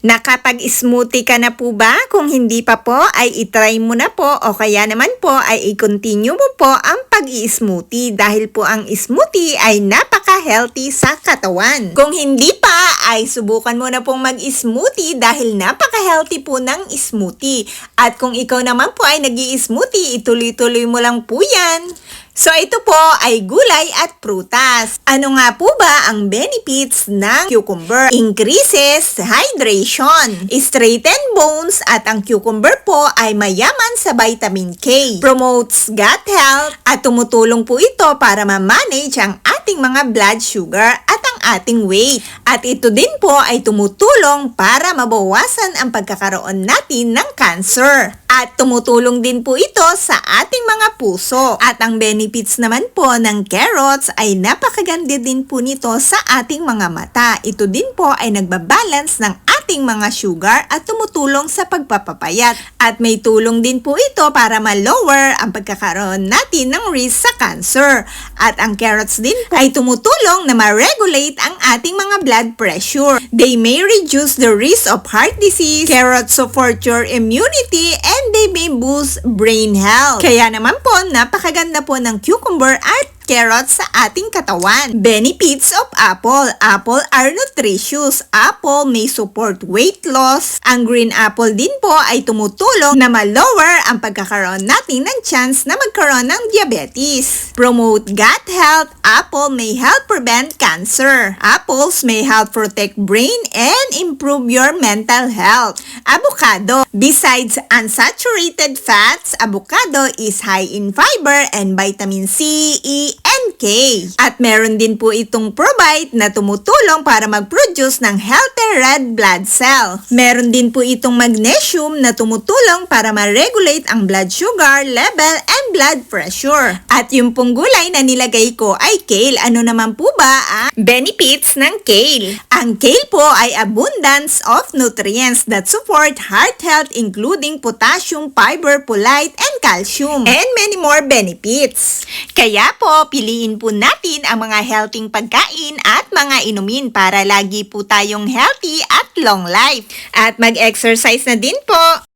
Nakapag-smoothie ka na po ba? Kung hindi pa po ay itry mo na po o kaya naman po ay i-continue mo po ang pag-i-smoothie dahil po ang smoothie ay napaka-healthy sa katawan. Kung hindi pa ay subukan mo na pong mag-smoothie dahil napaka-healthy po ng smoothie. At kung ikaw naman po ay nag-i-smoothie, ituloy-tuloy mo lang po yan. So ito po ay gulay at prutas. Ano nga po ba ang benefits ng cucumber? Increases hydration, straighten bones at ang cucumber po ay mayaman sa vitamin K. Promotes gut health at tumutulong po ito para ma-manage ang ating mga blood sugar at ang ating weight. At ito din po ay tumutulong para mabawasan ang pagkakaroon natin ng cancer. At tumutulong din po ito sa ating mga puso. At ang benefits naman po ng carrots ay napakaganda din po nito sa ating mga mata. Ito din po ay nagbabalance ng ating mga sugar at tumutulong sa pagpapapayat. At may tulong din po ito para ma-lower ang pagkakaroon natin ng risk sa cancer. At ang carrots din po ay tumutulong na ma-regulate ang ating mga blood pressure. They may reduce the risk of heart disease. Carrots support your immunity and they may boost brain health. Kaya naman po, napakaganda po ng cucumber at carrots sa ating katawan. Benefits of apple. Apple are nutritious. Apple may support weight loss. Ang green apple din po ay tumutulong na ma-lower ang pagkakaroon natin ng chance na magkaroon ng diabetes. Promote gut health. Apple may help prevent cancer. Apples may help protect brain and improve your mental health. Avocado. Besides unsaturated fats, avocado is high in fiber and vitamin C, E, and K. At meron din po itong provide na tumutulong para mag-produce ng healthy red blood cell. Meron din po itong magnesium na tumutulong para ma-regulate ang blood sugar level and blood pressure. At yung pong gulay na nilagay ko ay kale. Ano naman po ba ang benefits ng kale? Ang kale po ay abundance of nutrients that support heart health including potassium, fiber, folate, and calcium. And many more benefits. Kaya po, piliin po natin ang mga healthy pagkain at mga inumin para lagi po tayong healthy at long life. At mag-exercise na din po.